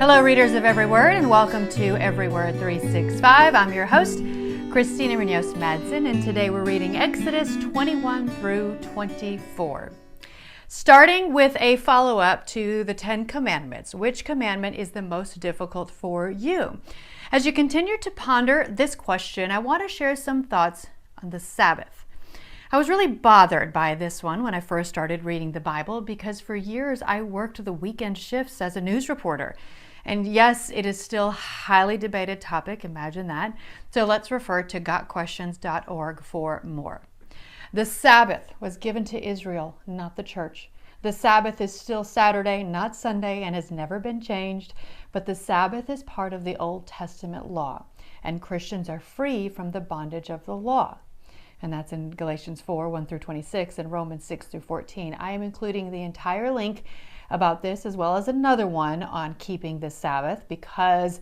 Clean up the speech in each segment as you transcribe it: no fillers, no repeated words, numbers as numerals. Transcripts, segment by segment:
Hello, readers of Every Word, and welcome to Every Word 365. I'm your host, Christina Madsen, and today we're reading Exodus 21 through 24. Starting with a follow-up to the 10 Commandments. Which commandment is the most difficult for you? As you continue to ponder this question, I want to share some thoughts on the Sabbath. I was really bothered by this one when I first started reading the Bible because for years I worked the weekend shifts as a news reporter. And yes, it is still a highly debated topic, imagine that. So let's refer to gotquestions.org for more. The Sabbath was given to Israel, not the church. The Sabbath is still Saturday, not Sunday, and has never been changed. But the Sabbath is part of the Old Testament law, and Christians are free from the bondage of the law. And that's in Galatians 4, 1 through 26, and Romans 6 through 14. I am including the entire link about this as well as another one on keeping the Sabbath because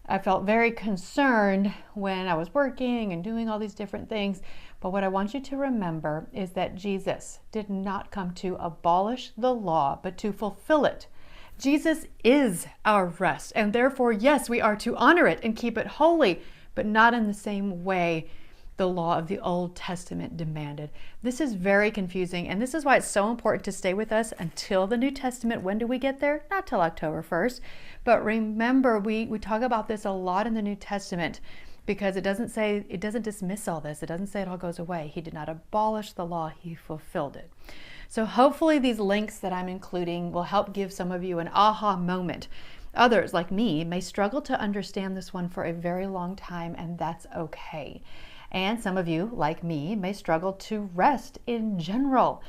I felt very concerned when I was working and doing all these different things. But what I want you to remember is that Jesus did not come to abolish the law, but to fulfill it. Jesus is our rest, and therefore, yes, we are to honor it and keep it holy, but not in the same way the law of the Old Testament demanded. This is very confusing, and this is why it's so important to stay with us until the New Testament. When do we get there? Not till October 1st. But remember, we talk about this a lot in the New Testament because it doesn't dismiss all this. It doesn't say it all goes away. He did not abolish the law, he fulfilled it. So hopefully these links that I'm including will help give some of you an aha moment. Others, like me, may struggle to understand this one for a very long time, and that's okay. And some of you, like me, may struggle to rest in general.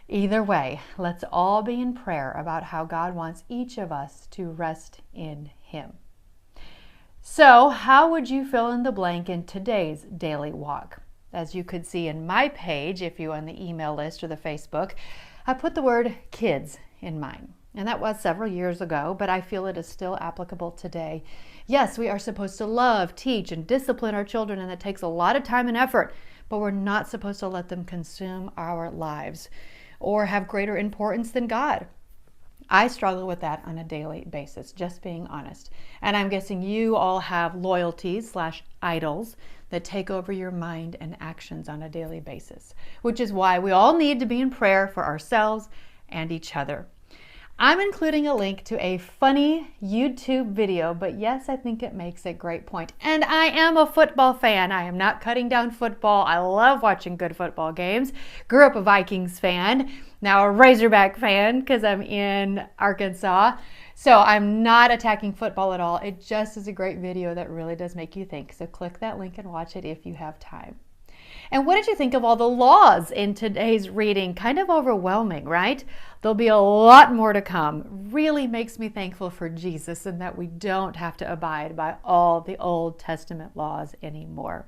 Either way, let's all be in prayer about how God wants each of us to rest in Him. So, how would you fill in the blank in today's daily walk? As you could see in my page, if you're on the email list or the Facebook, I put the word kids in mine. And that was several years ago, but I feel it is still applicable today. Yes, we are supposed to love, teach, and discipline our children, and that takes a lot of time and effort, but we're not supposed to let them consume our lives or have greater importance than God. I struggle with that on a daily basis, just being honest. And I'm guessing you all have loyalties/idols that take over your mind and actions on a daily basis, which is why we all need to be in prayer for ourselves and each other. I'm including a link to a funny YouTube video, but yes, I think it makes a great point. And I am a football fan. I am not cutting down football. I love watching good football games. Grew up a Vikings fan, now a Razorback fan because I'm in Arkansas. So I'm not attacking football at all. It just is a great video that really does make you think. So click that link and watch it if you have time. And what did you think of all the laws in today's reading? Kind of overwhelming, right? There'll be a lot more to come. Really makes me thankful for Jesus and that we don't have to abide by all the Old Testament laws anymore.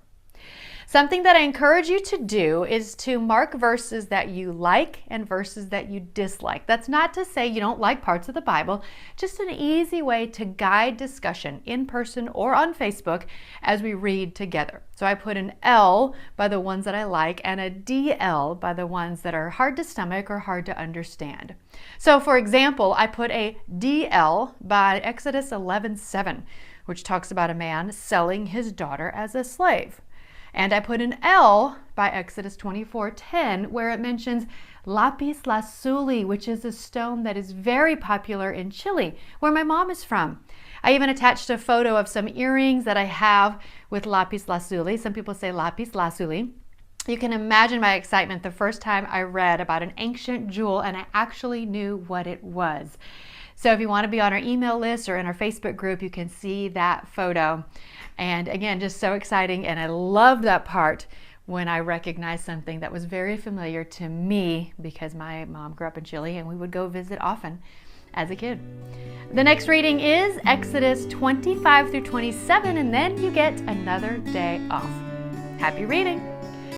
Something that I encourage you to do is to mark verses that you like and verses that you dislike. That's not to say you don't like parts of the Bible, just an easy way to guide discussion in person or on Facebook as we read together. So I put an L by the ones that I like and a DL by the ones that are hard to stomach or hard to understand. So for example, I put a DL by Exodus 11:7, which talks about a man selling his daughter as a slave. And I put an L by Exodus 24:10, where it mentions lapis lazuli, which is a stone that is very popular in Chile, where my mom is from. I even attached a photo of some earrings that I have with lapis lazuli. Some people say lapis lazuli. You can imagine my excitement the first time I read about an ancient jewel and I actually knew what it was. So if you want to be on our email list or in our Facebook group, you can see that photo. And again, just so exciting. And I love that part when I recognized something that was very familiar to me because my mom grew up in Chile and we would go visit often as a kid. The next reading is Exodus 25 through 27, and then you get another day off. Happy reading.